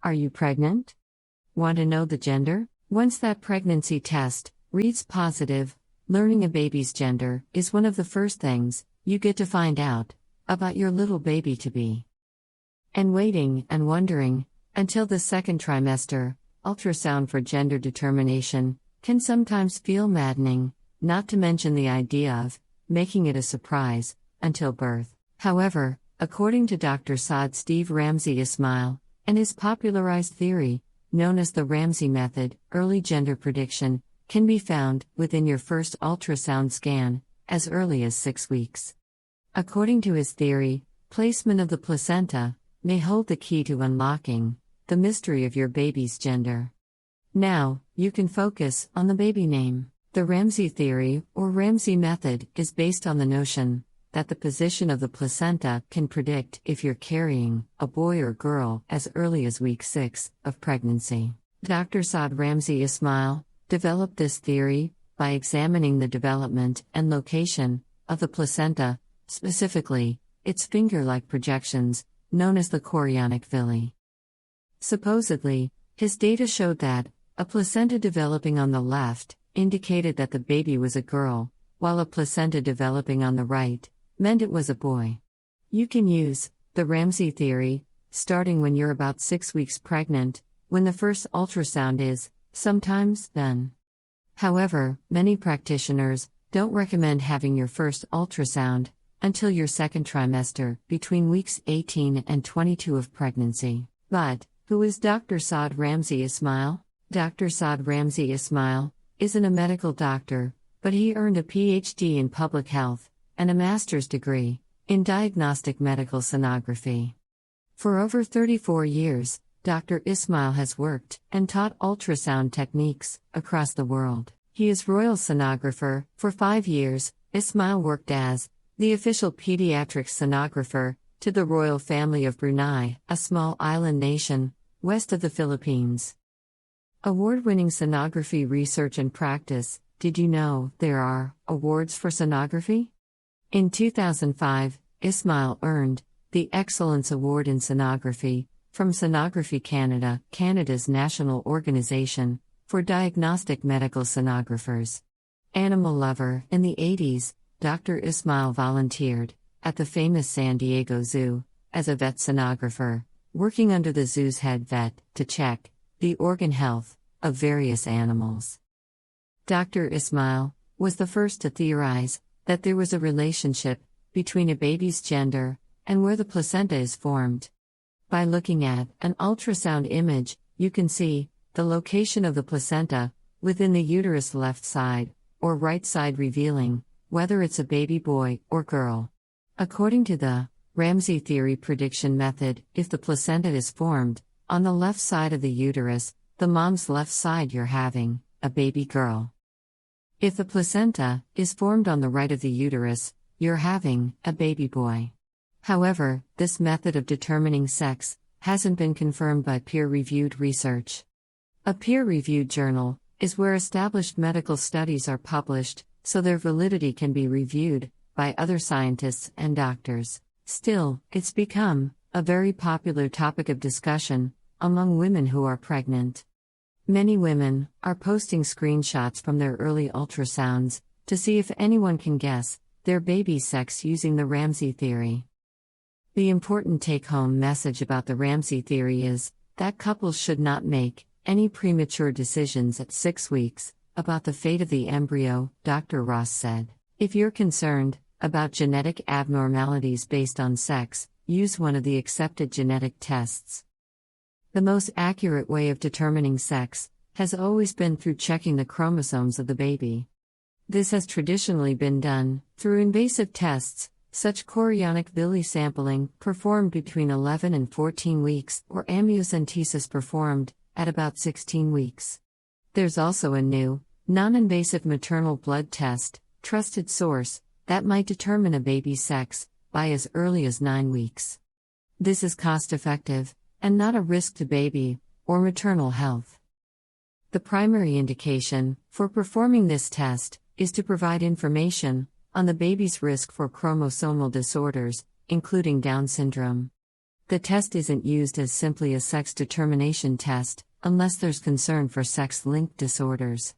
Are you pregnant? Want to know the gender? Once that pregnancy test reads positive, learning a baby's gender is one of the first things you get to find out about your little baby-to-be. And waiting and wondering until the second trimester, ultrasound for gender determination can sometimes feel maddening, not to mention the idea of making it a surprise until birth. However, according to Dr. Steve Ramsay Ismail and his popularized theory, known as the Ramsay method, early gender prediction can be found within your first ultrasound scan, as early as 6 weeks. According to his theory, placement of the placenta may hold the key to unlocking the mystery of your baby's gender. Now, you can focus on the baby name. The Ramsay theory, or Ramsay method, is based on the notion that the position of the placenta can predict if you're carrying a boy or girl as early as week 6 of pregnancy. Dr. Ramsay Ismail developed this theory by examining the development and location of the placenta, specifically, its finger-like projections, known as the chorionic villi. Supposedly, his data showed that a placenta developing on the left indicated that the baby was a girl, while a placenta developing on the right meant it was a boy. You can use the Ramsay theory, starting when you're about 6 weeks pregnant, when the first ultrasound is sometimes done. However, many practitioners don't recommend having your first ultrasound until your second trimester, between weeks 18 and 22 of pregnancy. But, who is Dr. Ramsay Ismail? Dr. Ramsay Ismail isn't a medical doctor, but he earned a PhD in public health and a master's degree in diagnostic medical sonography. For over 34 years, Dr. Ismail has worked and taught ultrasound techniques across the world. He is royal sonographer. For 5 years, Ismail worked as the official pediatric sonographer to the royal family of Brunei, a small island nation west of the Philippines. Award-winning sonography research and practice. Did you know there are awards for sonography? In 2005, Ismail earned the Excellence Award in Sonography from Sonography Canada, Canada's national organization for diagnostic medical sonographers. Animal lover. In the 80s, Dr. Ismail volunteered at the famous San Diego Zoo as a vet sonographer, working under the zoo's head vet to check the organ health of various animals. Dr. Ismail was the first to theorize that there was a relationship between a baby's gender and where the placenta is formed. By looking at an ultrasound image, you can see the location of the placenta within the uterus left side or right side, revealing whether it's a baby boy or girl. According to the Ramsay theory prediction method, if the placenta is formed on the left side of the uterus, the mom's left side, you're having a baby girl. If the placenta is formed on the right of the uterus, you're having a baby boy. However, this method of determining sex hasn't been confirmed by peer-reviewed research. A peer-reviewed journal is where established medical studies are published, so their validity can be reviewed by other scientists and doctors. Still, it's become a very popular topic of discussion among women who are pregnant. Many women are posting screenshots from their early ultrasounds to see if anyone can guess their baby's sex using the Ramsay theory. The important take-home message about the Ramsay theory is that couples should not make any premature decisions at 6 weeks about the fate of the embryo, Dr. Ross said. If you're concerned about genetic abnormalities based on sex, use one of the accepted genetic tests. The most accurate way of determining sex has always been through checking the chromosomes of the baby. This has traditionally been done through invasive tests, such chorionic villi sampling performed between 11 and 14 weeks, or amniocentesis performed at about 16 weeks. There's also a new, non-invasive maternal blood test, trusted source, that might determine a baby's sex by as early as 9 weeks. This is cost-effective and not a risk to baby or maternal health. The primary indication for performing this test is to provide information on the baby's risk for chromosomal disorders, including Down syndrome. The test isn't used as simply a sex determination test, unless there's concern for sex-linked disorders.